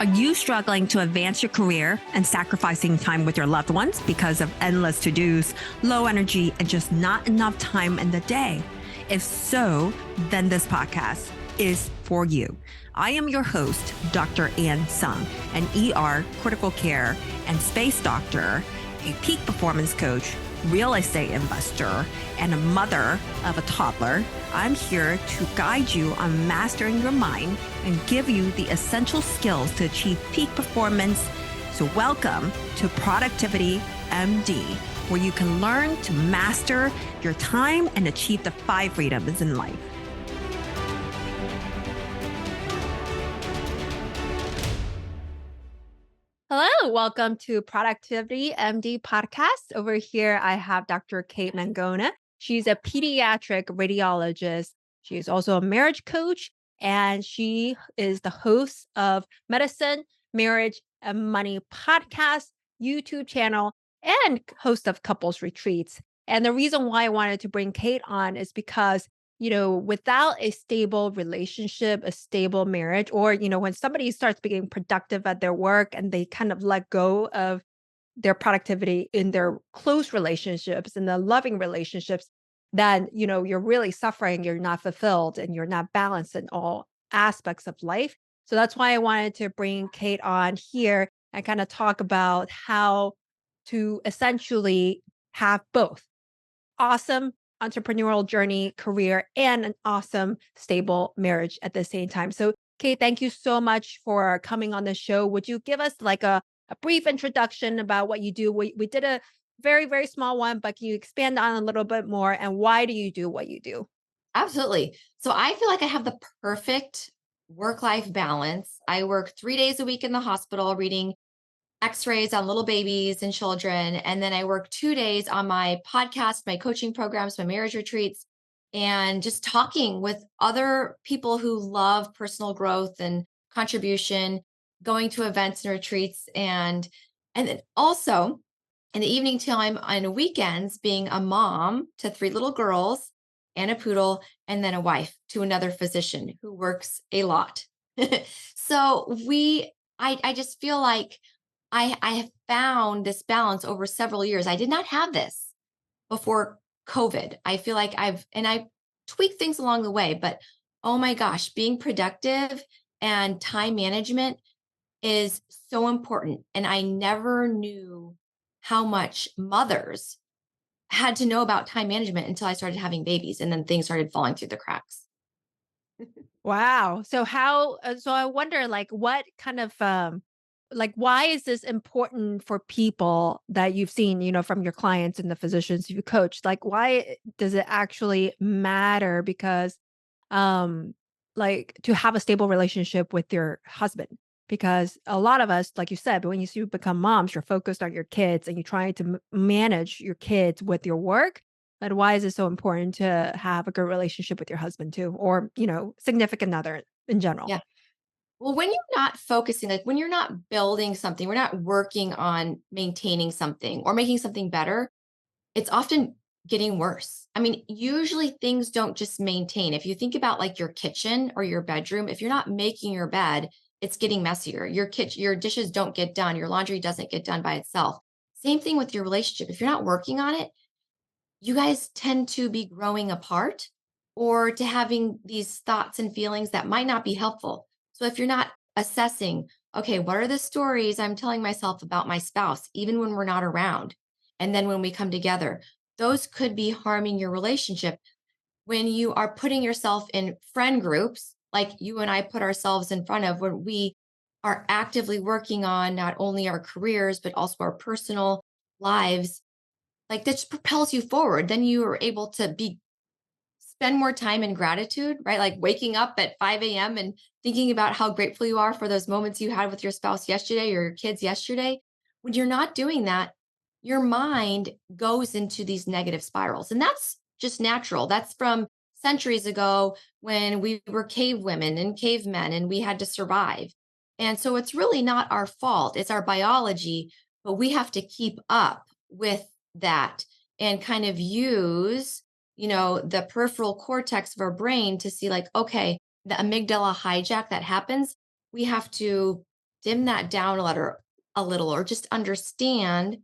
Are you struggling to advance your career and sacrificing time with your loved ones because of endless to-dos, low energy, and just not enough time in the day? If so, then this podcast is for you. I am your host, Dr. Ann Sung, an ER, critical care, and space doctor, a peak performance coach, real estate investor, and a mother of a toddler. I'm here to guide you on mastering your mind and give you the essential skills to achieve peak performance. So welcome to Productivity MD, where you can learn to master your time and achieve the 5 freedoms in life. Hello, welcome to Productivity MD podcast. Over here, I have Dr. Kate Mangona. She's a pediatric radiologist. She is also a marriage coach, and she is the host of Medicine, Marriage, and Money podcast, YouTube channel, and host of couples retreats. And the reason why I wanted to bring Kate on is because without a stable relationship, a stable marriage, or, when somebody starts being productive at their work and they kind of let go of their productivity in their close relationships and the loving relationships, then, you're really suffering, you're not fulfilled, and you're not balanced in all aspects of life. So that's why I wanted to bring Kate on here and kind of talk about how to essentially have both awesome entrepreneurial journey, career, and an awesome, stable marriage at the same time. So, Kate, thank you so much for coming on the show. Would you give us like a brief introduction about what you do? We did a very, very small one, but can you expand on a little bit more? And why do you do what you do? Absolutely. So I feel like I have the perfect work-life balance. I work 3 days a week in the hospital reading x-rays on little babies and children. And then I work 2 days on my podcast, my coaching programs, my marriage retreats, and just talking with other people who love personal growth and contribution, going to events and retreats. And then also in the evening time on weekends, being a mom to 3 little girls and a poodle, and then a wife to another physician who works a lot. So I just feel like I have found this balance over several years. I did not have this before COVID. I feel like I tweaked things along the way, but oh my gosh, being productive and time management is so important. And I never knew how much mothers had to know about time management until I started having babies, and then things started falling through the cracks. Wow. So so I wonder like what kind of like why is this important for people that you've seen, from your clients and the physicians you coach? Like why does it actually matter? Because like to have a stable relationship with your husband, because a lot of us, like you said, when you become moms, you're focused on your kids and you're trying to manage your kids with your work. But why is it so important to have a good relationship with your husband too, or significant other in general? Yeah. Well, when you're not focusing, like when you're not building something, we're not working on maintaining something or making something better, it's often getting worse. I mean, usually things don't just maintain. If you think about like your kitchen or your bedroom, if you're not making your bed, it's getting messier. Your dishes don't get done, your laundry doesn't get done by itself. Same thing with your relationship. If you're not working on it, you guys tend to be growing apart or to having these thoughts and feelings that might not be helpful. So if you're not assessing, okay, what are the stories I'm telling myself about my spouse, even when we're not around? And then when we come together, those could be harming your relationship. When you are putting yourself in friend groups, like you and I put ourselves in front of, when we are actively working on not only our careers, but also our personal lives, like that just propels you forward. Then you are able to spend more time in gratitude, right? Like waking up at 5 a.m. and thinking about how grateful you are for those moments you had with your spouse yesterday or your kids yesterday. When you're not doing that, your mind goes into these negative spirals. And that's just natural. That's from centuries ago when we were cave women and cavemen and we had to survive. And so it's really not our fault. It's our biology, but we have to keep up with that and kind of use the peripheral cortex of our brain to see like, okay, the amygdala hijack that happens, we have to dim that down a little, or just understand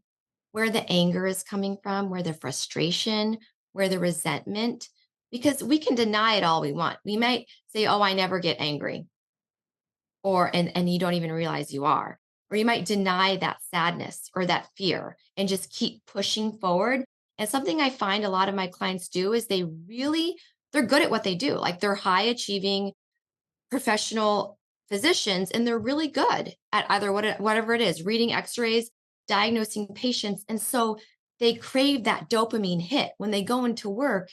where the anger is coming from, where the frustration, where the resentment, because we can deny it all we want. We might say, "Oh, I never get angry," or and you don't even realize you are. Or you might deny that sadness or that fear and just keep pushing forward. And something I find a lot of my clients do is they're good at what they do. Like they're high achieving professional physicians, and they're really good at either whatever it is, reading x-rays, diagnosing patients. And so they crave that dopamine hit when they go into work.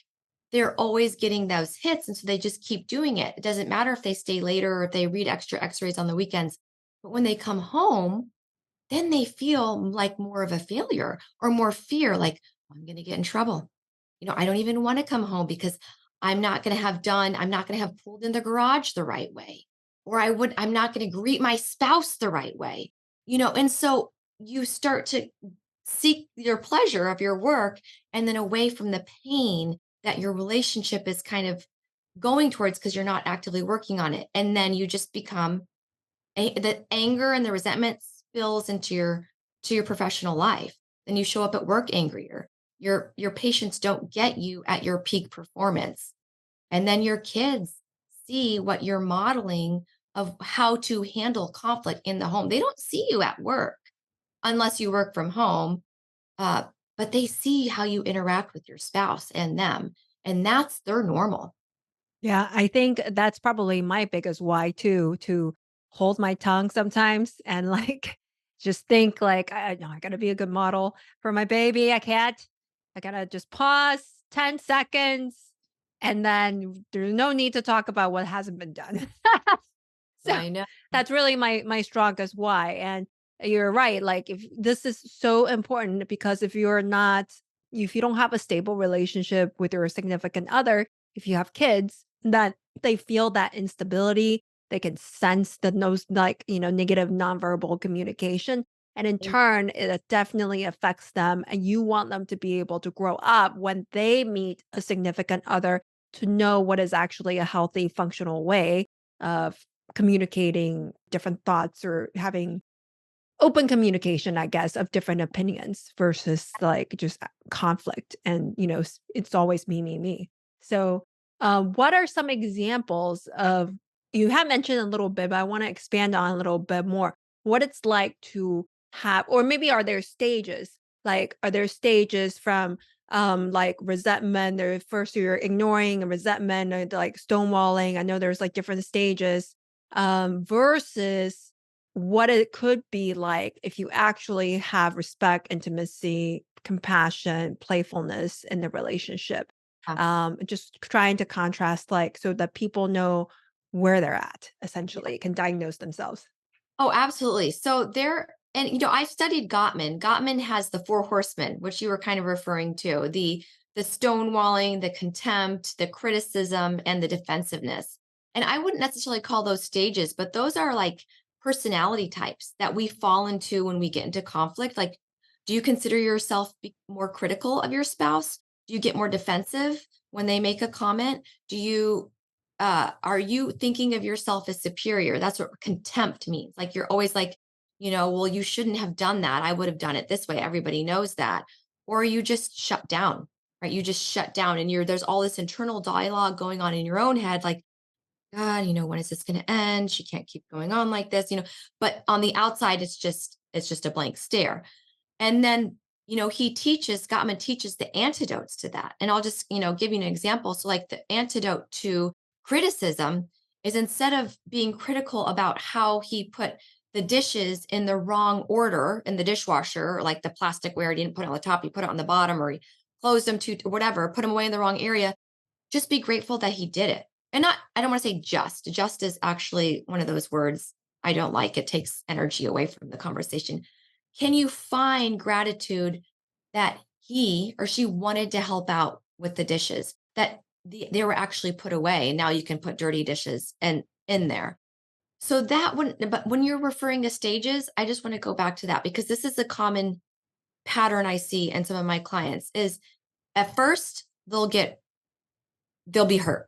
They're always getting those hits, and so they just keep doing it. It doesn't matter if they stay later or if they read extra x-rays on the weekends, but when they come home, then they feel like more of a failure or more fear, like, I'm going to get in trouble. I don't even want to come home because I'm not going to have pulled in the garage the right way. Or I'm not going to greet my spouse the right way. And so you start to seek your pleasure of your work and then away from the pain that your relationship is kind of going towards because you're not actively working on it. And then you just become the anger and the resentment spills into your professional life. Then you show up at work angrier. Your patients don't get you at your peak performance. And then your kids see what you're modeling of how to handle conflict in the home. They don't see you at work unless you work from home, uh, but they see how you interact with your spouse and them, and that's their normal. Yeah, I think that's probably my biggest why too, to hold my tongue sometimes and like just think like I know I gotta be a good model for my baby. I gotta just pause 10 seconds and then there's no need to talk about what hasn't been done. So I know. that's really my strongest why. And you're right. Like if this is so important because if you don't have a stable relationship with your significant other, if you have kids, that they feel that instability, they can sense the nose like, negative nonverbal communication. And in turn, it definitely affects them. And you want them to be able to grow up when they meet a significant other to know what is actually a healthy, functional way of communicating different thoughts or having open communication, I guess, of different opinions versus like just conflict. And, it's always me, me, me. So, what are some examples of, you have mentioned a little bit, but I want to expand on a little bit more what it's like to have, or maybe are there stages? Like, are there stages from, like resentment or first you're ignoring and resentment or like stonewalling? I know there's like different stages, versus what it could be like if you actually have respect, intimacy, compassion, playfulness in the relationship. Yeah. Just trying to contrast, like, so that people know where they're at, essentially, can diagnose themselves. Oh, absolutely. So there, and I studied Gottman. Gottman has the four horsemen, which you were kind of referring to, the stonewalling, the contempt, the criticism, and the defensiveness. And I wouldn't necessarily call those stages, but those are like personality types that we fall into when we get into conflict. Like, do you consider yourself more critical of your spouse? Do you get more defensive when they make a comment? Are you thinking of yourself as superior? That's what contempt means. Like you're always like, well, you shouldn't have done that. I would have done it this way. Everybody knows that. Or you just shut down, right? You just shut down and there's all this internal dialogue going on in your own head, like, God, when is this going to end? She can't keep going on like this. But on the outside, it's just a blank stare. And then, Gottman teaches the antidotes to that. And I'll just, give you an example. So, like, the antidote to criticism is, instead of being critical about how he put the dishes in the wrong order in the dishwasher, or like the plasticware, he didn't put it on the top, he put it on the bottom, or he closed them to whatever, put them away in the wrong area, just be grateful that he did it. And I don't want to say just is actually one of those words I don't like. It takes energy away from the conversation. Can you find gratitude that he or she wanted to help out with the dishes, that they were actually put away, and now you can put dirty dishes and in there? So but when you're referring to stages, I just want to go back to that, because this is a common pattern I see in some of my clients is, at first they'll be hurt.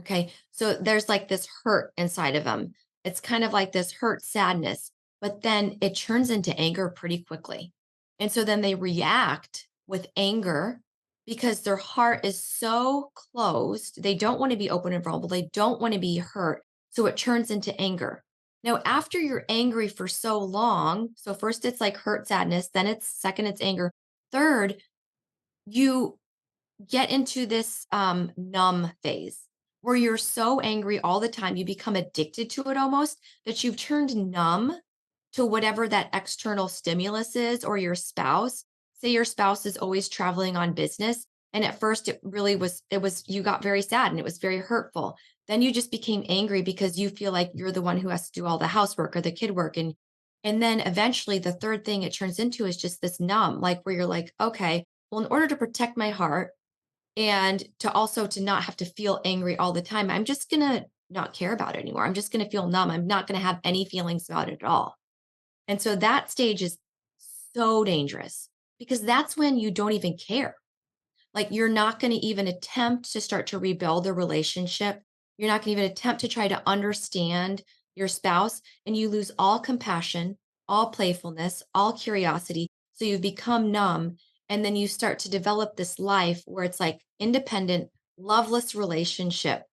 Okay. So there's like this hurt inside of them. It's kind of like this hurt sadness, but then it turns into anger pretty quickly. And so then they react with anger because their heart is so closed. They don't want to be open and vulnerable. They don't want to be hurt. So it turns into anger. Now, after you're angry for so long, so first it's like hurt sadness, then it's second, it's anger. Third, you get into this numb phase where you're so angry all the time, you become addicted to it almost that you've turned numb to whatever that external stimulus is, or your spouse. Say your spouse is always traveling on business. And at first it really was, you got very sad and it was very hurtful. Then you just became angry because you feel like you're the one who has to do all the housework or the kid work. And then eventually the third thing it turns into is just this numb, like where you're like, okay, well, in order to protect my heart, and to also to not have to feel angry all the time, I'm just going to not care about it anymore. I'm just going to feel numb. I'm not going to have any feelings about it at all. And so that stage is so dangerous because that's when you don't even care. Like you're not going to even attempt to start to rebuild a relationship. You're not going to even attempt to try to understand your spouse, and you lose all compassion, all playfulness, all curiosity. So you become numb. And then you start to develop this life where it's like independent, loveless relationship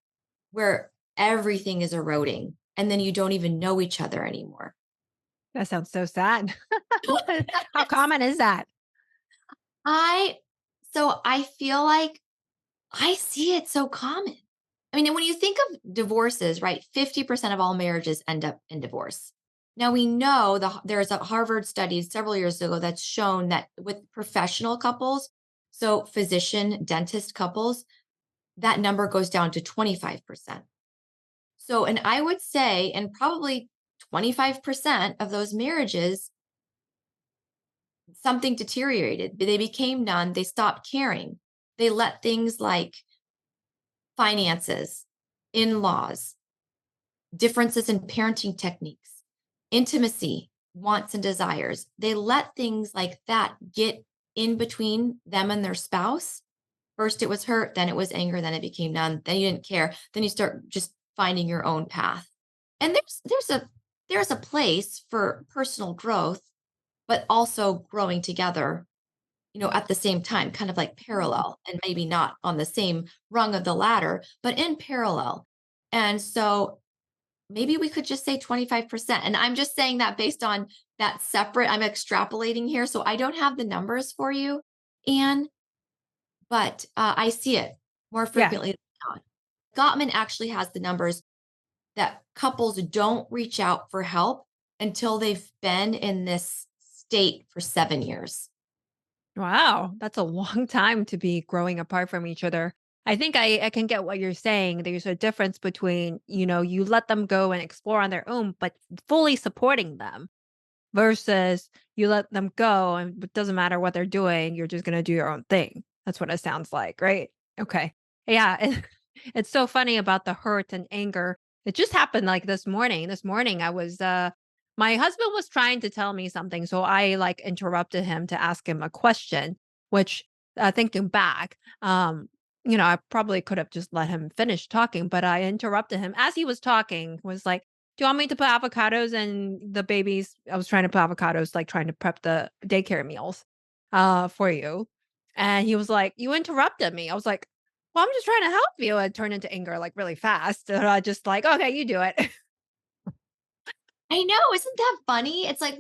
where everything is eroding. And then you don't even know each other anymore. That sounds so sad. How common is that? I so I feel like I see it so common. I mean, and when you think of divorces, right? 50% of all marriages end up in divorce. Now we know there's a Harvard study several years ago that's shown that with professional couples, so physician, dentist couples, that number goes down to 25%. So, and I would say, and probably 25% of those marriages, something deteriorated. They became none. They stopped caring. They let things like finances, in laws, differences in parenting techniques, intimacy, wants, and desires. They let things like that get in between them and their spouse. First, it was hurt, then it was anger, then it became none, then you didn't care. Then you start just finding your own path. And there's a place for personal growth, but also growing together, at the same time, kind of like parallel and maybe not on the same rung of the ladder, but in parallel. And so maybe we could just say 25%. And I'm just saying that based on that separate, I'm extrapolating here. So I don't have the numbers for you, Anne, but I see it more Yeah. frequently than not. Gottman actually has the numbers that couples don't reach out for help until they've been in this state for 7 years. Wow, that's a long time to be growing apart from each other. I think I can get what you're saying. There's a difference between, you let them go and explore on their own, but fully supporting them versus you let them go and it doesn't matter what they're doing, you're just going to do your own thing. That's what it sounds like, right? Okay. Yeah. It's so funny about the hurt and anger. It just happened like this morning. This morning I was my husband was trying to tell me something, so I like interrupted him to ask him a question, which thinking back, I probably could have just let him finish talking, but I interrupted him as he was talking, was like, do you want me to put avocados and the babies? I was trying to put avocados, like trying to prep the daycare meals for you. And he was like, you interrupted me. I was like, well, I'm just trying to help you. It turned into anger like really fast. And I just like, okay, you do it. I know, isn't that funny? It's like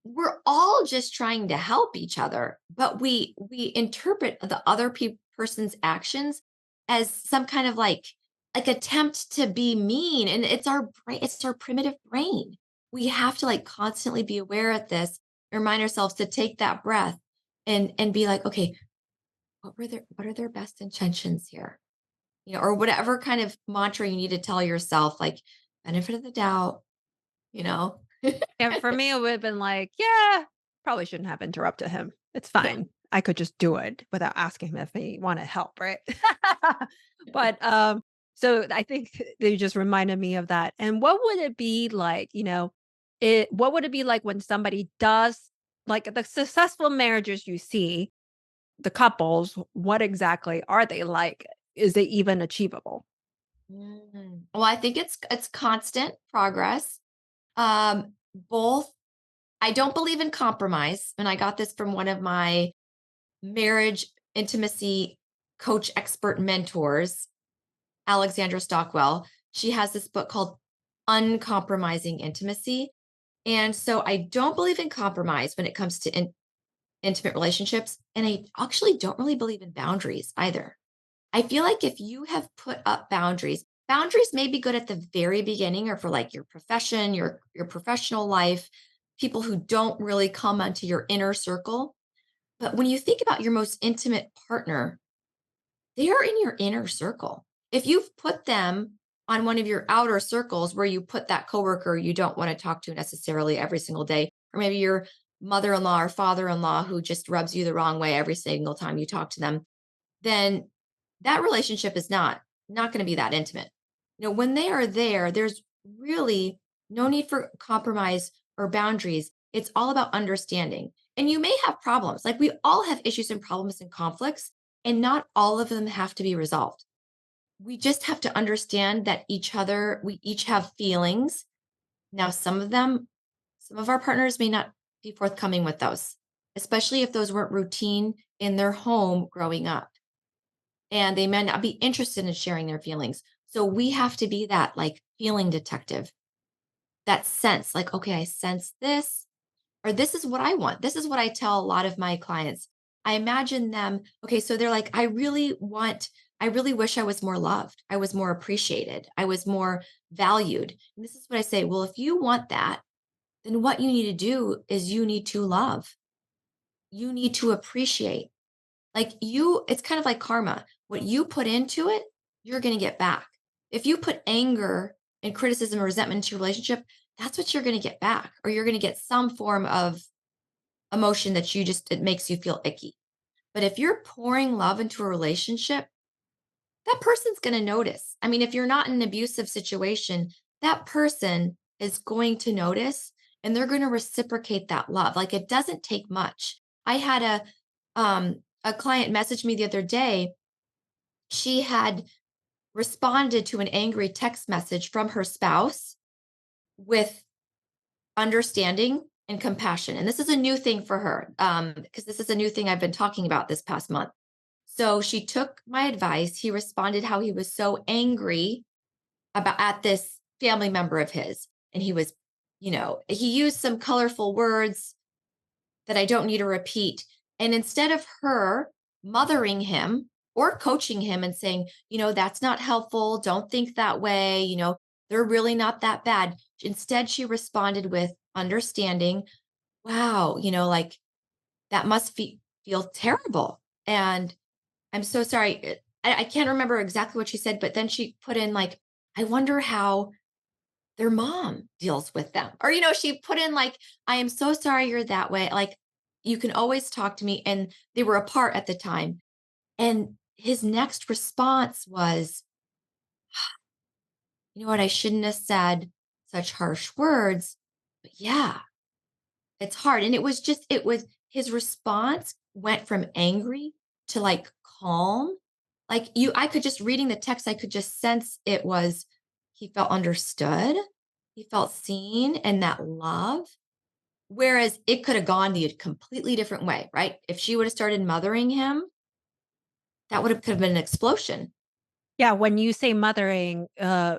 we're all just trying to help each other, but we interpret the other person's actions as some kind of like attempt to be mean, and it's our brain, it's our primitive brain. We have to like constantly be aware of this, remind ourselves to take that breath and be like, okay, what are their best intentions here? Or whatever kind of mantra you need to tell yourself, like benefit of the doubt, you know. And for me, it would have been like, yeah, probably shouldn't have interrupted him. It's Yeah. fine. I could just do it without asking him if he wanted help, right? But so I think they just reminded me of that. And what would it be like, what would it be like when somebody does like the successful marriages you see, the couples, what exactly are they like? Is it even achievable? Well, I think it's constant progress. Both I don't believe in compromise, and I got this from one of my marriage intimacy coach expert mentors, Alexandra Stockwell. She has this book called Uncompromising Intimacy. And so I don't believe in compromise when it comes to intimate relationships. And I actually don't really believe in boundaries either. I feel like if you have put up boundaries, boundaries may be good at the very beginning or for like your profession, your professional life, people who don't really come onto your inner circle. But when you think about your most intimate partner, they are in your inner circle. If you've put them on one of your outer circles where you put that coworker you don't want to talk to necessarily every single day, or maybe your mother-in-law or father-in-law who just rubs you the wrong way every single time you talk to them, then that relationship is not going to be that intimate. When they are there, there's really no need for compromise or boundaries. It's all about understanding. And you may have problems. Like we all have issues and problems and conflicts, and not all of them have to be resolved. We just have to understand that we each have feelings. Now, some of our partners may not be forthcoming with those, especially if those weren't routine in their home growing up and they may not be interested in sharing their feelings. So we have to be that like feeling detective, that sense like, okay, I sense this, or this is what I want. This is what I tell a lot of my clients. I imagine them, okay, so they're like, I really wish I was more loved. I was more appreciated. I was more valued. And this is what I say. Well, if you want that, then what you need to do is you need to love. You need to appreciate. It's kind of like karma. What you put into it, you're going to get back. If you put anger and criticism or resentment into your relationship, that's what you're going to get back, or you're going to get some form of emotion that it makes you feel icky. But if you're pouring love into a relationship, that person's going to notice. I mean, if you're not in an abusive situation, that person is going to notice and they're going to reciprocate that love. Like it doesn't take much. I had a client message me the other day. She had responded to an angry text message from her spouse with understanding and compassion. And this is a new thing for her because this is a new thing I've been talking about this past month. So she took my advice. He responded how he was so angry about at this family member of his. And he used some colorful words that I don't need to repeat. And instead of her mothering him or coaching him and saying, that's not helpful, don't think that way, they're really not that bad. Instead, she responded with understanding, wow, like that must feel terrible. And I'm so sorry. I can't remember exactly what she said, but then she put in like, I wonder how their mom deals with them. Or, she put in like, I am so sorry you're that way. Like, you can always talk to me. And they were apart at the time. And his next response was, you know what? I shouldn't have said such harsh words. But yeah, it's hard. And his response went from angry to like calm. I could just reading the text, I could just sense he felt understood. He felt seen and that love. Whereas it could have gone the completely different way, right? If she would have started mothering him, could have been an explosion. Yeah, when you say mothering,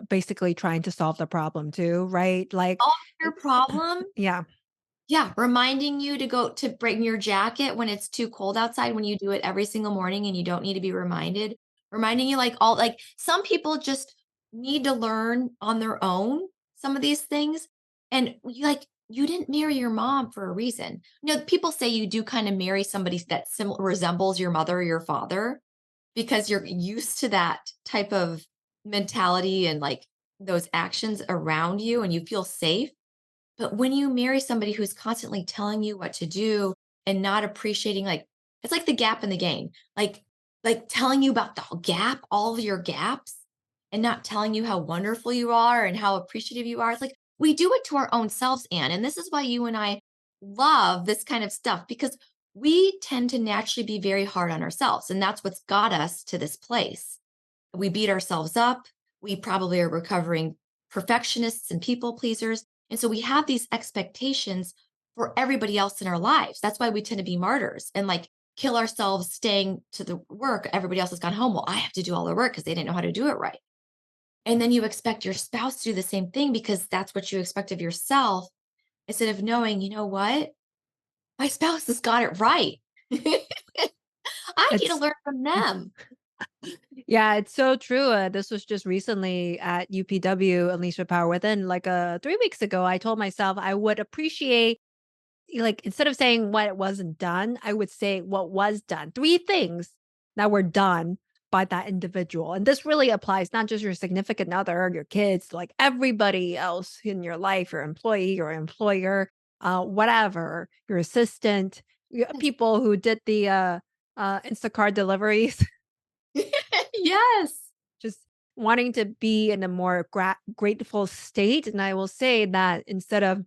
basically trying to solve the problem too, right? Like, Solve your problem. yeah. Yeah, reminding you to go to bring your jacket when it's too cold outside when you do it every single morning and you don't need to be reminded. Reminding you like some people just need to learn on their own some of these things. And you didn't marry your mom for a reason. People say you do kind of marry somebody that resembles your mother or your father because you're used to that type of mentality and like those actions around you and you feel safe. But when you marry somebody who's constantly telling you what to do and not appreciating, like, it's like the gap in the gain, like telling you about the whole gap, all of your gaps, and not telling you how wonderful you are and how appreciative you are. It's like we do it to our own selves, Anne. And this is why you and I love this kind of stuff because we tend to naturally be very hard on ourselves. And that's what's got us to this place. We beat ourselves up. We probably are recovering perfectionists and people pleasers. And so we have these expectations for everybody else in our lives. That's why we tend to be martyrs and like kill ourselves staying to the work. Everybody else has gone home. Well, I have to do all the work because they didn't know how to do it right. And then you expect your spouse to do the same thing because that's what you expect of yourself instead of knowing, you know what? My spouse has got it right. I need to It's learn from them. yeah, it's so true. This was just recently at UPW, Unleash the Power Within, like 3 weeks ago. I told myself I would appreciate, like, instead of saying what wasn't done, I would say what was done. Three things that were done by that individual. And this really applies not just your significant other, your kids, like everybody else in your life, your employee, your employer, whatever, your assistant, Yes. people who did the Instacart deliveries. Yes. Just wanting to be in a more grateful state. And I will say that instead of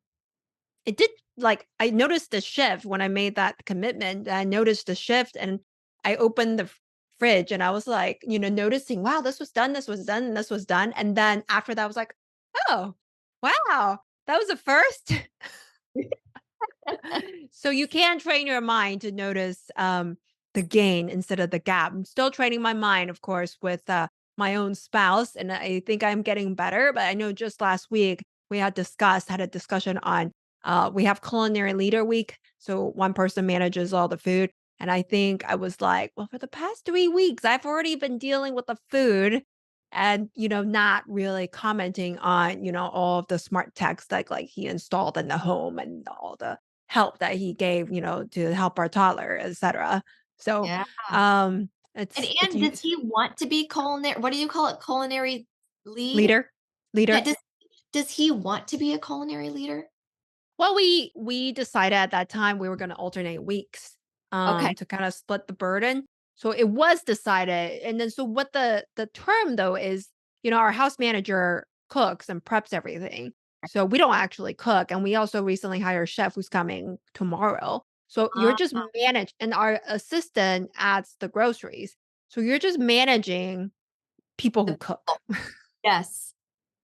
it did, like, I noticed the shift when I made that commitment. I noticed the shift and I opened the fridge and I was like, noticing, wow, this was done, and this was done. And then after that, I was like, oh, wow, that was a first. So you can train your mind to notice the gain instead of the gap. I'm still training my mind, of course, with my own spouse, and I think I'm getting better. But I know just last week we had a discussion on we have culinary leader week, so one person manages all the food, and I think I was like, well, for the past 3 weeks, I've already been dealing with the food. And not really commenting on all of the smart techs that like he installed in the home and all the help that he gave, to help our toddler, etcetera. So, Yeah. it's And you does he want to be culinary what do you call it? Culinary lead? leader Yeah, leader. does he want to be a culinary leader? Well, we decided at that time we were gonna alternate weeks, Okay. to kinda split the burden. So it was decided, and then so what the term though is, our house manager cooks and preps everything. So we don't actually cook, and we also recently hired a chef who's coming tomorrow. So you're Ah, just manage and our assistant adds the groceries. So you're just managing people the who cook. people. Yes.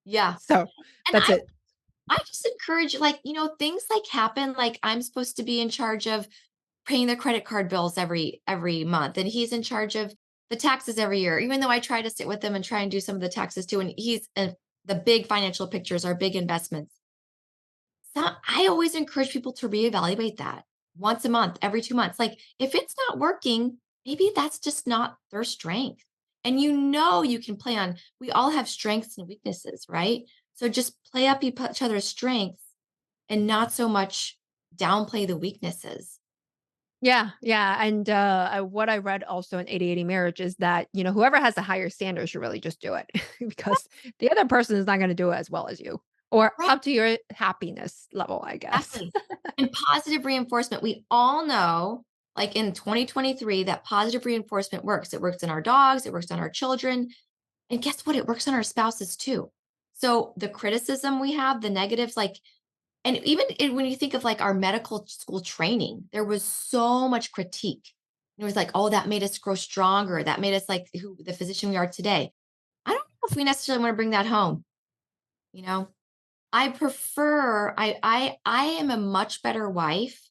Yeah. So And that's it. I just encourage like, things like happen, like I'm supposed to be in charge of paying the credit card bills every month, and he's in charge of the taxes every year, even though I try to sit with him and try and do some of the taxes too, and the big financial pictures are big investments. So I always encourage people to reevaluate that once a month, every 2 months. Like if it's not working, maybe that's just not their strength. And you can play on, we all have strengths and weaknesses, right? So just play up each other's strengths and not so much downplay the weaknesses. Yeah, yeah, and, what I read also in 80/80 Marriage is that, whoever has the higher standard should really just do it because the other person is not gonna do it as well as you or Right. up to your happiness level, I guess. Exactly. And positive reinforcement, we all know, like in 2023, that positive reinforcement works. It works in our dogs, it works on our children. And guess what? It works on our spouses too. So the criticism we have, the negatives, like, and when you think of like our medical school training, there was so much critique. It was like, oh, that made us grow stronger. That made us like who the physician we are today. I don't know if we necessarily want to bring that home, you know? I prefer I am a much better wife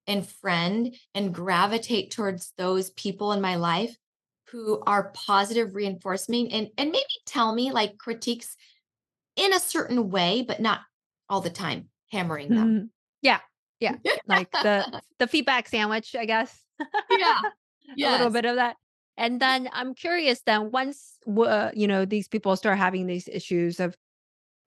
and friend and gravitate towards those people in my life who are positive reinforcement and maybe tell me like critiques in a certain way, but not all the time hammering them. Mhm. Yeah, yeah, like the feedback sandwich, I guess. Yeah. A little Yes. bit of that. And then I'm curious then once, these people start having these issues of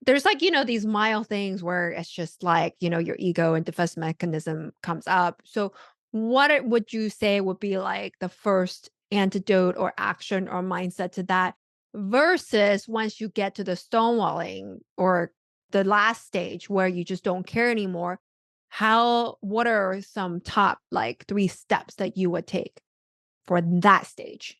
there's like, these mild things where it's just like, your ego and defense mechanism comes up. So would you say would be like the first antidote or action or mindset to that versus once you get to the stonewalling or the last stage where you just don't care anymore? What are some top like three steps that you would take for that stage?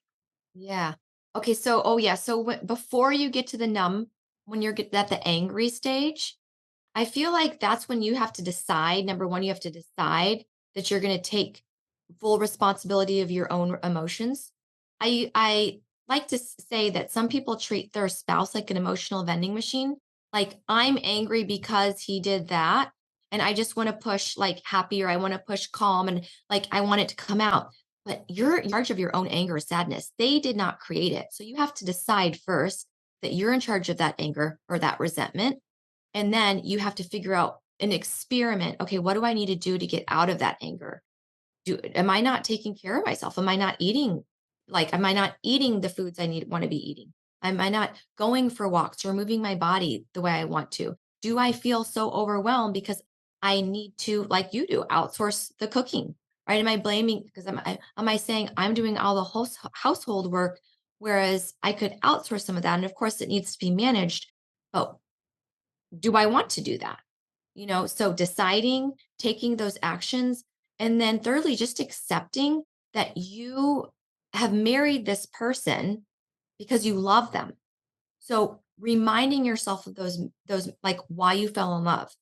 Yeah. Okay. So, oh yeah. So before you get to the numb, when you're at the angry stage, I feel like that's when you have to decide. Number one, you have to decide that you're going to take full responsibility of your own emotions. I like to say that some people treat their spouse like an emotional vending machine. Like, I'm angry because he did that. And I just want to push like happy, or I want to push calm, and like I want it to come out. But you're in charge of your own anger or sadness. They did not create it. So you have to decide first that you're in charge of that anger or that resentment. And then you have to figure out an experiment. Okay, what do I need to do to get out of that anger? Am I not taking care of myself? Am I not eating, am I not eating the foods I need want to be eating? Am I not going for walks or moving my body the way I want to? Do I feel so overwhelmed because I need to, like you do, outsource the cooking? Right? Am I blaming because am I saying I'm doing all the household work, whereas I could outsource some of that? And of course, it needs to be managed. But do I want to do that? So deciding, taking those actions, and then thirdly, just accepting that you have married this person because you love them. So reminding yourself of those like why you fell in love.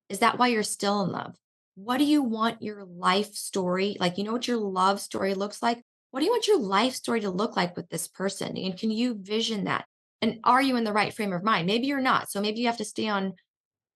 Is that why you're still in love? What do you want your life story, like, what your love story looks like? What do you want your life story to look like with this person? And can you vision that? And are you in the right frame of mind? Maybe you're not. So maybe you have to stay on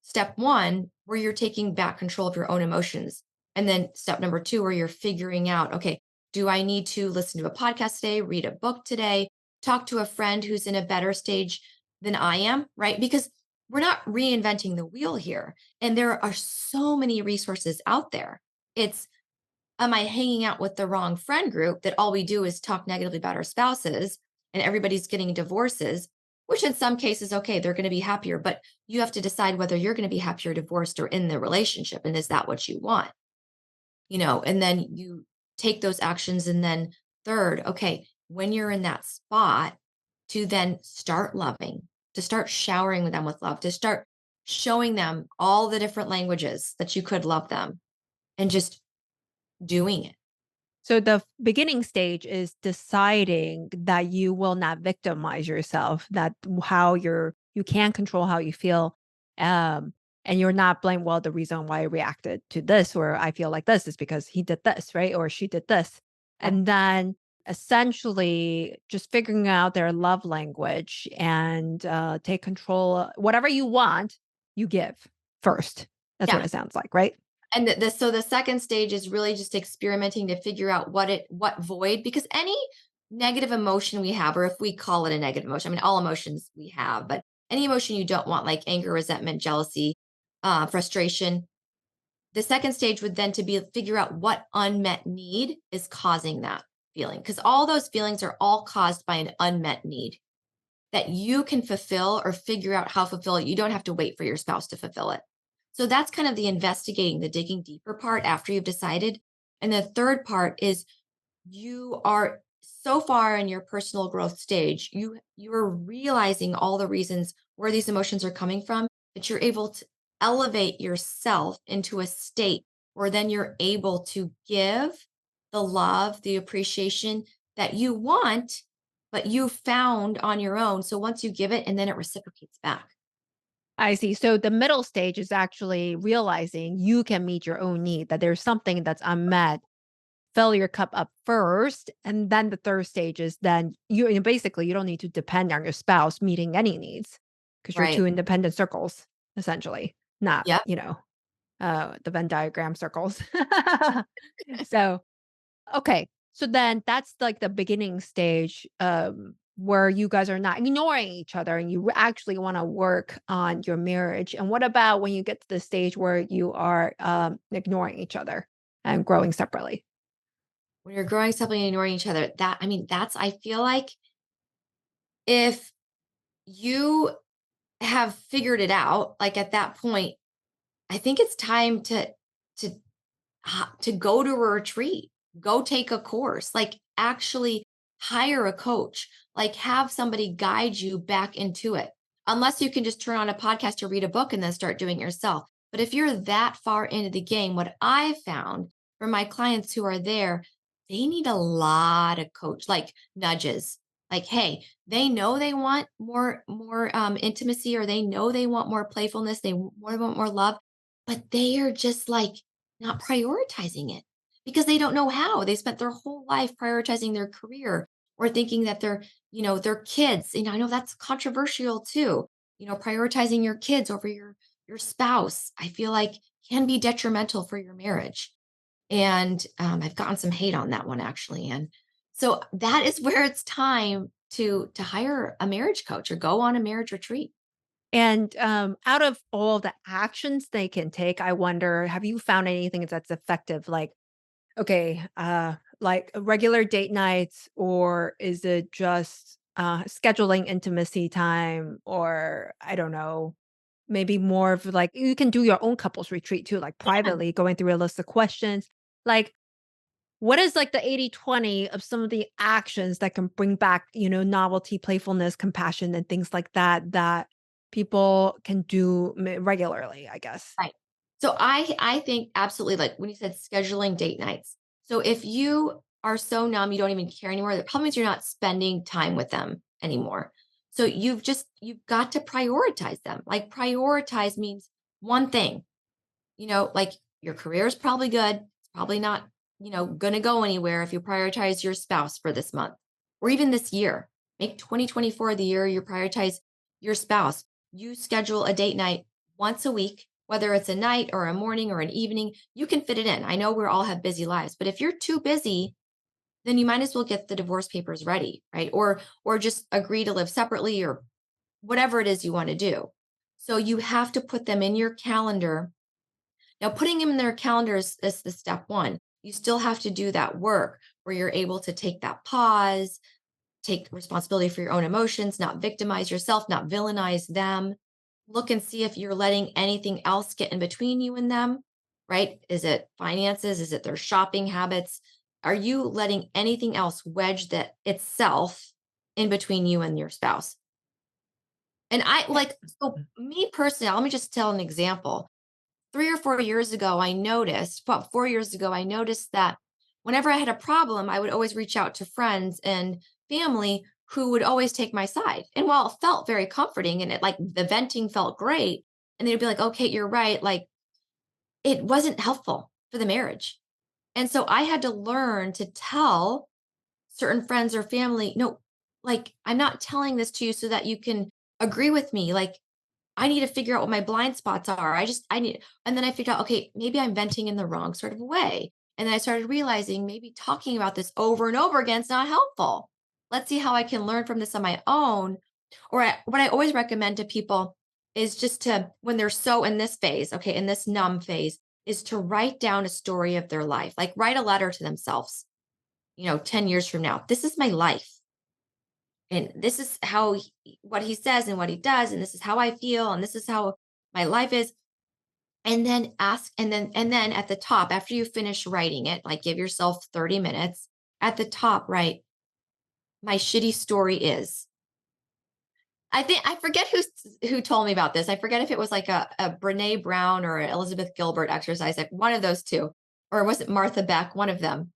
step one, where you're taking back control of your own emotions. And then step number two, where you're figuring out, okay, do I need to listen to a podcast today, read a book today, talk to a friend who's in a better stage than I am, right? Because we're not reinventing the wheel here. And there are so many resources out there. It's, am I hanging out with the wrong friend group that all we do is talk negatively about our spouses and everybody's getting divorces, which in some cases, okay, they're going to be happier, but you have to decide whether you're going to be happier divorced or in the relationship. And is that what you want? And then you take those actions. And then third, okay, when you're in that spot, to then start loving, to start showering them with love, to start showing them all the different languages that you could love them, and just doing it. So the beginning stage is deciding that you will not victimize yourself, that how you can control how you feel. Um, and you're not blame, well, the reason why I reacted to this or I feel like this is because he did this, right? Or she did this. Yeah. And then essentially just figuring out their love language and take control. Whatever you want, you give first. That's what Yeah. it sounds like, right? And so the second stage is really just experimenting to figure out what void, because any negative emotion we have, or if we call it a negative emotion, I mean, all emotions we have, but any emotion you don't want, like anger, resentment, jealousy, frustration, the second stage would then to be figure out what unmet need is causing that feeling, because all those feelings are all caused by an unmet need that you can fulfill or figure out how to fulfill it. You don't have to wait for your spouse to fulfill it. So that's kind of the investigating, the digging deeper part after you've decided. And the third part is you are so far in your personal growth stage, you are realizing all the reasons where these emotions are coming from, that you're able to elevate yourself into a state where then you're able to give the love, the appreciation that you want, but you found on your own. So once you give it, and then it reciprocates back. I see. So the middle stage is actually realizing you can meet your own need, that there's something that's unmet. Fill your cup up first. And then the third stage is then basically you don't need to depend on your spouse meeting any needs because you're two Right. independent circles, essentially, not, Yep. the Venn diagram circles. So okay. So then that's like the beginning stage, where you guys are not ignoring each other and you actually want to work on your marriage. And what about when you get to the stage where you are ignoring each other and growing separately? When you're growing something and ignoring each other, I mean, I feel like if you have figured it out, like at that point, I think it's time to to go to a retreat, go take a course, like actually hire a coach, like have somebody guide you back into it. Unless you can just turn on a podcast or read a book and then start doing it yourself. But if you're that far into the game, what I've found for my clients who are there, they need a lot of coach, like nudges. Like, hey, they know they want more intimacy, or they know they want more playfulness, want more love, but they are just like not prioritizing it because they don't know how. They spent their whole life prioritizing their career or thinking that their kids, I know that's controversial too. Prioritizing your kids over your spouse, I feel like can be detrimental for your marriage. And I've gotten some hate on that one actually. And so that is where it's time to hire a marriage coach or go on a marriage retreat. And, out of all the actions they can take, I wonder, have you found anything that's effective? Like, okay, like regular date nights, or is it just, scheduling intimacy time, or I don't know, maybe more of like you can do your own couples retreat too, like Yeah. privately going through a list of questions. Like, what is like the 80/20 of some of the actions that can bring back, novelty, playfulness, compassion, and things like that that people can do regularly, I guess? Right. So I think absolutely, like when you said scheduling date nights. So if you are so numb, you don't even care anymore, the problem is you're not spending time with them anymore. So you've got to prioritize them. Like prioritize means one thing, like your career is probably good. It's probably not, going to go anywhere if you prioritize your spouse for this month or even this year. Make 2024 the year you prioritize your spouse. You schedule a date night once a week, whether it's a night or a morning or an evening, you can fit it in. I know we all have busy lives, but if you're too busy, then you might as well get the divorce papers ready, right? Or just agree to live separately or whatever it is you want to do. So you have to put them in your calendar. Now, putting them in their calendars is the step one. You still have to do that work where you're able to take that pause, take responsibility for your own emotions, not victimize yourself, not villainize them. Look and see if you're letting anything else get in between you and them, right? Is it finances? Is it their shopping habits? Are you letting anything else wedge that itself in between you and your spouse? And I Yeah. like, so me personally, let me just tell an example. 3 or 4 years ago, I noticed, about 4 years ago, I noticed that whenever I had a problem, I would always reach out to friends and family who would always take my side. And while it felt very comforting and it like the venting felt great, and they'd be like, okay, you're right. Like it wasn't helpful for the marriage. And so I had to learn to tell certain friends or family, no, like I'm not telling this to you so that you can agree with me. Like I need to figure out what my blind spots are. I need, and then I figured out, okay, maybe I'm venting in the wrong sort of way. And then I started realizing maybe talking about this over and over again is not helpful. Let's see how I can learn from this on my own. What I always recommend to people is just to, when they're so in this phase, okay, in this numb phase, is to write down a story of their life, like write a letter to themselves, 10 years from now. This is my life. And this is what he says and what he does. And this is how I feel. And this is how my life is. And then and then at the top, after you finish writing it, like give yourself 30 minutes at the top, write, my shitty story is. I forget who told me about this. I forget if it was like a Brene Brown or Elizabeth Gilbert exercise, like one of those two, or was it Martha Beck, one of them.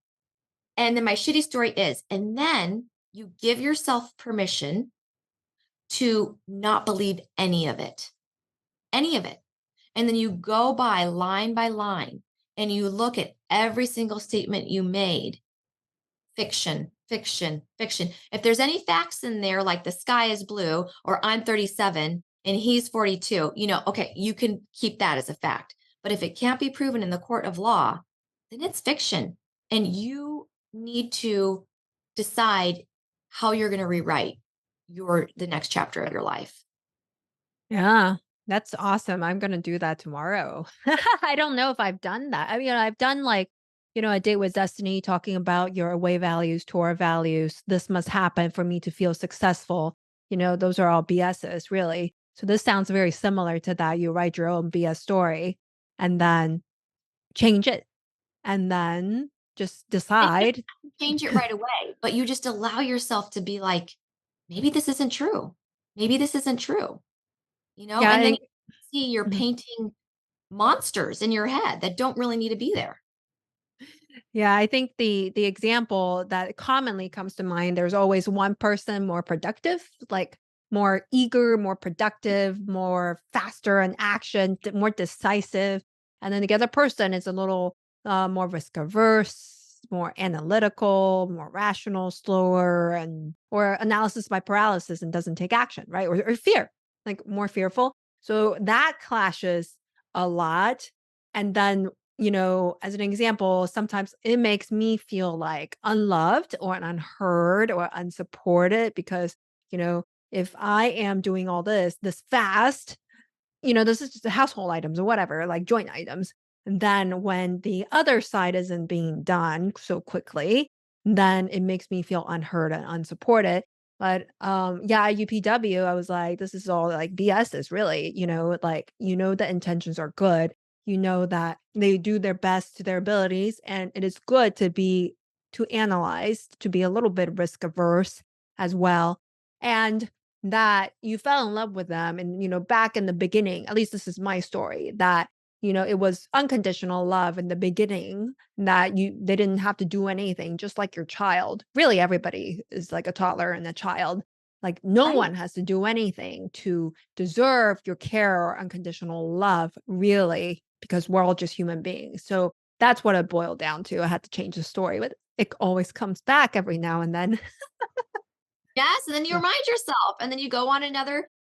And then my shitty story is, and then you give yourself permission to not believe any of it. And then you go by line, and you look at every single statement you made. Fiction, fiction, fiction. If there's any facts in there, like the sky is blue, or I'm 37 and he's 42, okay, you can keep that as a fact. But if it can't be proven in the court of law, then it's fiction. And you need to decide how you're going to rewrite the next chapter of your life. Yeah, that's awesome. I'm gonna do that tomorrow. I don't know if I've done that. I mean, I've done like, a date with destiny, talking about your away values, tour values. This must happen for me to feel successful. Those are all BSs, really. So this sounds very similar to that. You write your own BS story and then change it and then just And you decide. don't change it right away, but you just allow yourself to be like, maybe this isn't true. Maybe this isn't true, Yeah, and then I, you see you're mhm. painting monsters in your head that don't really need to be there. Yeah, I think the example that commonly comes to mind, there's always one person more productive, like more eager, more productive, more faster in action, more decisive. And then the other person is a little more risk averse, more analytical, more rational, slower, and or analysis by paralysis and doesn't take action, right? Or fear, like more fearful. So that clashes a lot. And then, as an example, sometimes it makes me feel like unloved or unheard or unsupported because, you know, if I am doing all this fast, this is just household items or whatever, like joint items. And then when the other side isn't being done so quickly, then it makes me feel unheard and unsupported. But yeah, at UPW, I was like, this is all like BS is really, like, the intentions are good. You know that they do their best to their abilities. And it is good to analyze, to be a little bit risk averse as well. And that you fell in love with them and, back in the beginning, at least this is my story, that, it was unconditional love in the beginning, that they didn't have to do anything, just like your child. Really, everybody is like a toddler and a child. Like no Right. one has to do anything to deserve your care or unconditional love, really, because we're all just human beings. So that's what it boiled down to. I had to change the story, but it always comes back every now and then. Yes, and then you remind yourself, and then you go on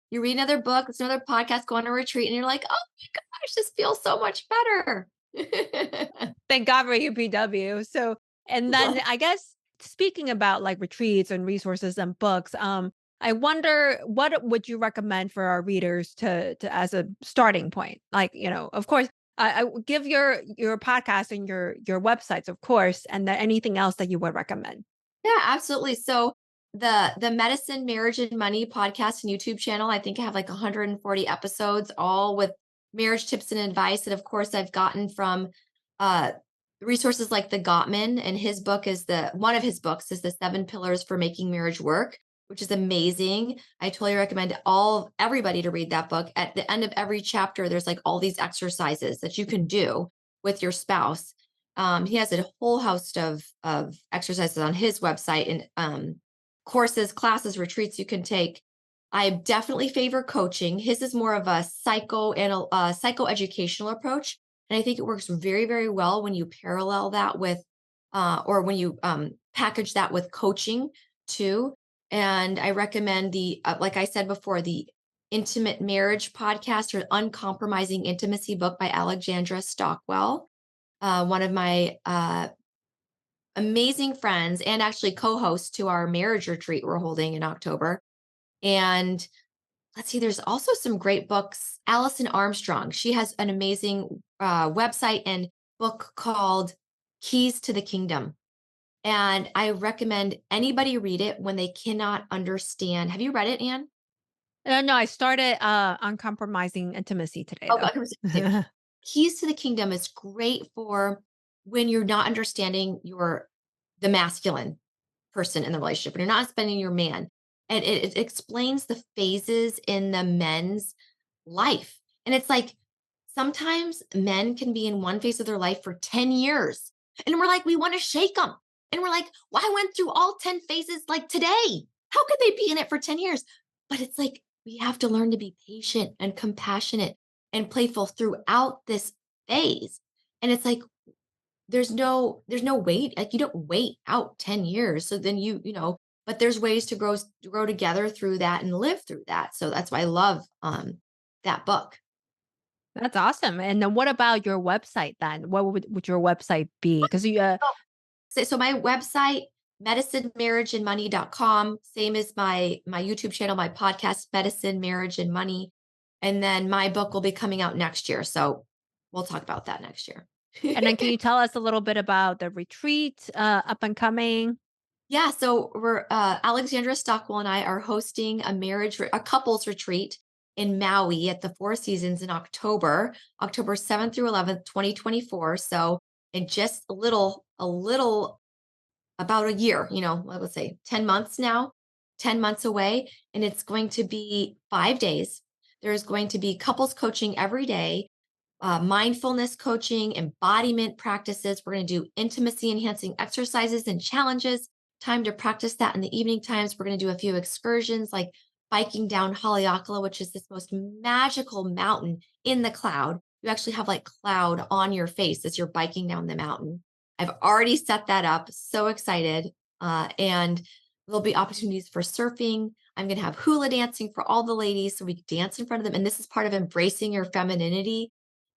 you read another book, it's another podcast, go on a retreat, and you're like, "Oh my gosh, this feels so much better." Thank God for UPW. So, and then I guess speaking about like retreats and resources and books, I wonder what would you recommend for our readers to as a starting point? Like, of course, I would give your podcast and your websites, of course, and then anything else that you would recommend. Yeah, absolutely. So the Medicine, Marriage, and Money podcast and YouTube channel, I think I have like 140 episodes, all with marriage tips and advice. And of course, I've gotten from uh resources like the Gottman, and his book is the one of his books is the 7 Pillars for Making Marriage Work, which is amazing. I totally recommend everybody to read that book. At the end of every chapter, there's like all these exercises that you can do with your spouse. He has a whole host of exercises on his website and courses, classes, retreats you can take. I definitely favor coaching. His is more of a psychoeducational approach, and I think it works very, very well when you parallel that with, or when you package that with coaching too. And I recommend like I said before, the Intimate Marriage podcast or Uncompromising Intimacy book by Alexandra Stockwell, one of my amazing friends and actually co-host to our marriage retreat we're holding in October. And let's see, there's also some great books. Allison Armstrong, she has an amazing website and book called Keys to the Kingdom. And I recommend anybody read it when they cannot understand. Have you read it, Anne? No, I started uncompromising intimacy today, Oh, though. Keys to the Kingdom is great for when you're not understanding the masculine person in the relationship, when you're not spending your man. And it explains the phases in the men's life. And it's like sometimes men can be in one phase of their life for 10 years. And we're like, we want to shake them. And we're like, well, I went through all 10 phases like today. How could they be in it for 10 years? But it's like we have to learn to be patient and compassionate and playful throughout this phase. And it's like there's no wait. Like you don't wait out 10 years. So then but there's ways to grow together through that and live through that. So that's why I love that book. That's awesome. And then what about your website then? What would your website be? Because Oh, so my website, medicinemarriageandmoney.com, same as my YouTube channel, my podcast, Medicine, Marriage, and Money. And then my book will be coming out next year. So we'll talk about that next year. and then can you tell us a little bit about the retreat up and coming? Yeah, so we're Alexandra Stockwell and I are hosting a couples retreat in Maui at the Four Seasons in October, October 7th through 11th, 2024. So in just a little about a year, let's say 10 months now, 10 months away, and it's going to be 5 days. There's going to be couples coaching every day, mindfulness coaching, embodiment practices. We're going to do intimacy enhancing exercises and challenges. Time to practice that in the evening times. We're going to do a few excursions like biking down Haleakala, which is this most magical mountain in the cloud. You actually have like cloud on your face as you're biking down the mountain. I've already set that up. So excited. And there'll be opportunities for surfing. I'm going to have hula dancing for all the ladies so we can dance in front of them. And this is part of embracing your femininity.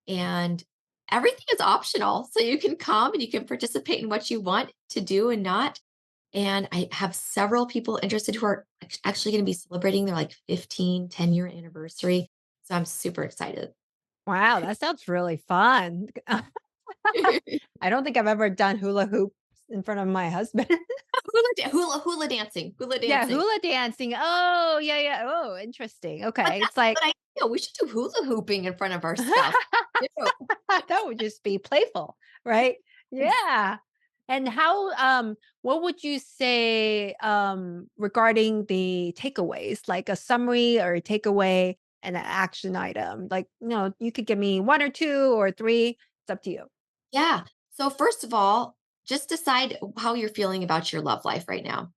And everything is optional. So you can come and you can participate in what you want to do and not. And I have several people interested who are actually going to be celebrating their like 10-year anniversary. So I'm super excited. Wow, that sounds really fun. I don't think I've ever done hula hoops in front of my husband. Hula Yeah, dancing. hula dancing. Oh, yeah, yeah. Oh, interesting. Okay. It's like We should do hula hooping in front of our spouse. Ew. that would just be playful, right? Yeah. And how what would you say regarding the takeaways, like a summary or a takeaway and an action item? Like, you could give me one or two or three. It's up to you. Yeah. So first of all, just decide how you're feeling about your love life right now.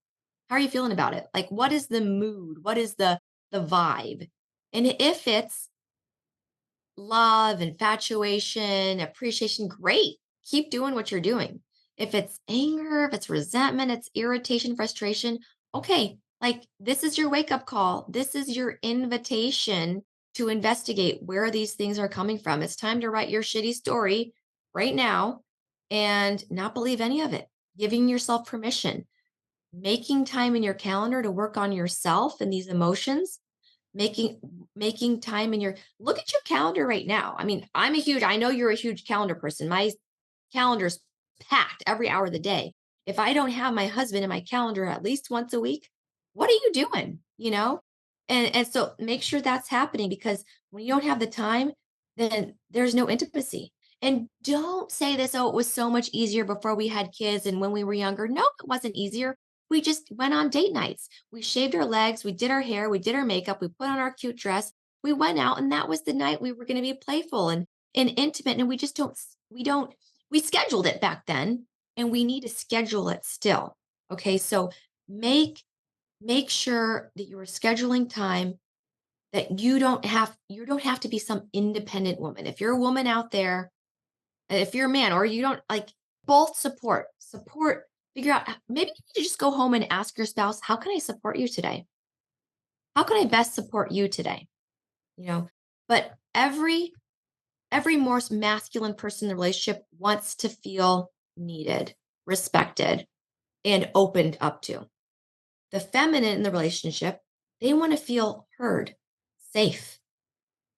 How are you feeling about it? Like what is the mood? What is the vibe? And if it's love, infatuation, appreciation, great. Keep doing what you're doing. If it's anger, if it's resentment, it's irritation, frustration, okay, like this is your wake up call. This is your invitation to investigate where these things are coming from. It's time to write your shitty story right now and not believe any of it. Giving yourself permission, making time in your calendar to work on yourself and these emotions, making time in your look at your calendar right now. I mean, I know you're a huge calendar person. My calendar's packed every hour of the day. If I don't have my husband in my calendar at least once a week, what are you doing? And so make sure that's happening, because when you don't have the time, then there's no intimacy. And don't say this, oh, it was so much easier before we had kids and when we were younger. No, it wasn't easier. We just went on date nights. We shaved our legs, we did our hair, we did our makeup, we put on our cute dress. We went out, and that was the night we were going to be playful and intimate. And we just don't we scheduled it back then, and we need to schedule it still. Okay? So make sure that you are scheduling time, that you don't have to be some independent woman. If you're a woman out there, if you're a man, or you don't like, both support, figure out, maybe you need to just go home and ask your spouse, how can I support you today? How can I best support you today? You know, but every more masculine person in the relationship wants to feel needed, respected, and opened up to. The feminine in the relationship, they want to feel heard, safe,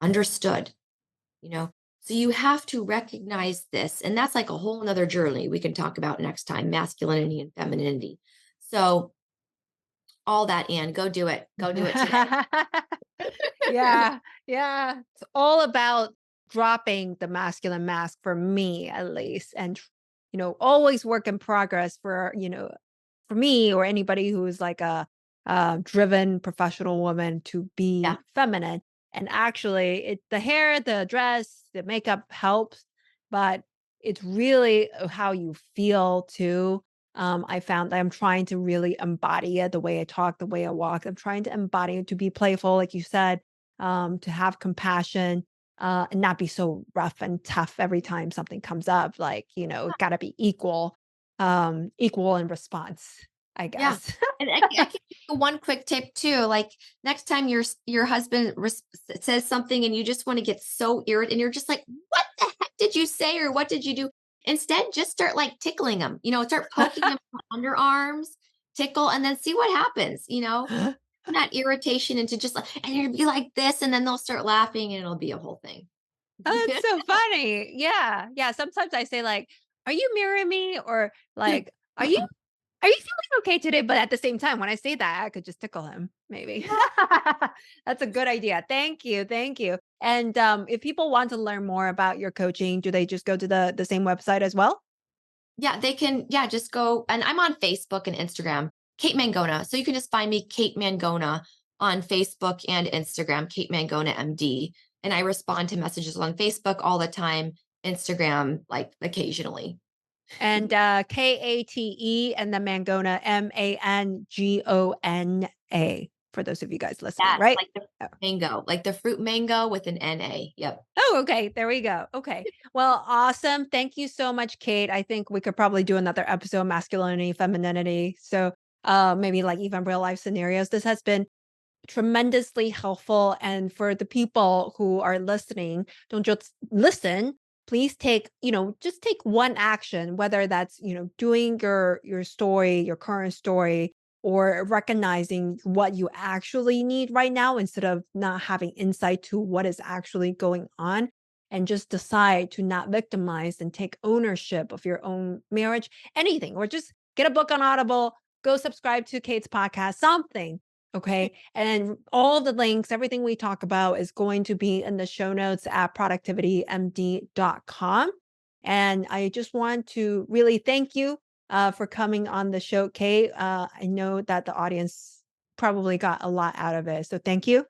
understood, you know. So you have to recognize this. And that's like a whole nother journey we can talk about next time, masculinity and femininity. So all that, Anne, go do it. Go do it today. Yeah, yeah. It's all about dropping the masculine mask for me, at least, and always work in progress for for me or anybody who's like a driven professional woman to Yeah. be feminine. And actually, the hair, the dress, the makeup helps, but it's really how you feel too. I found that I'm trying to really embody it, the way I talk, the way I walk. I'm trying to embody it, to be playful, like you said, to have compassion, and not be so rough and tough every time something comes up. Like, it got to be equal in response, I Yeah. guess. And I can give you one quick tip too. Like next time your husband says something and you just want to get so irritated and you're just like, what the heck did you say? Or what did you do? Instead, just start like tickling them, start poking them on underarms, tickle, and then see what happens, that irritation into just like, and it'll be like this. And then they'll start laughing and it'll be a whole thing. Oh, that's so funny. Yeah. Yeah. Sometimes I say like, "Are you mirroring me?" Or like, "Are you feeling okay today?" But at the same time, when I say that, I could just tickle him, maybe. Yeah. That's a good idea. Thank you. Thank you. And if people want to learn more about your coaching, do they just go to the same website as well? Yeah, they can, yeah, just go. And I'm on Facebook and Instagram, Kate Mangona. So you can just find me, Kate Mangona, on Facebook and Instagram, Kate Mangona MD. And I respond to messages on Facebook all the time, Instagram, like occasionally. And Kate and the Mangona, Mangona. for those of you guys listening, Yes, right? like the Oh. mango, like the fruit mango with an NA. Yep. Oh, okay. There we go. Okay. Well, awesome. Thank you so much, Kate. I think we could probably do another episode masculinity, femininity. So maybe like even real life scenarios. This has been tremendously helpful. And for the people who are listening, don't just listen. Please take, just take one action, whether that's, doing your story, your current story, or recognizing what you actually need right now instead of not having insight to what is actually going on. And just decide to not victimize and take ownership of your own marriage, anything, or just get a book on Audible, go subscribe to Kate's podcast, something. Okay. And all the links, everything we talk about is going to be in the show notes at productivitymd.com. And I just want to really thank you for coming on the show, Kate. I know that the audience probably got a lot out of it. So thank you.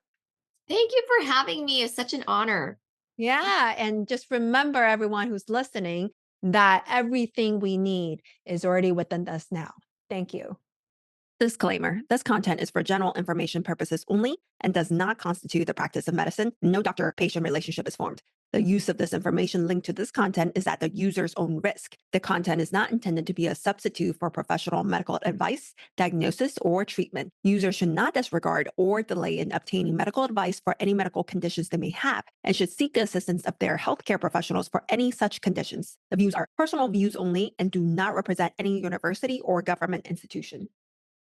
Thank you for having me. It's such an honor. Yeah. And just remember, everyone who's listening, that everything we need is already within us now. Thank you. Disclaimer: this content is for general information purposes only and does not constitute the practice of medicine. No doctor patient relationship is formed. The use of this information linked to this content is at the user's own risk. The content is not intended to be a substitute for professional medical advice, diagnosis, or treatment. Users should not disregard or delay in obtaining medical advice for any medical conditions they may have and should seek the assistance of their healthcare professionals for any such conditions. The views are personal views only and do not represent any university or government institution.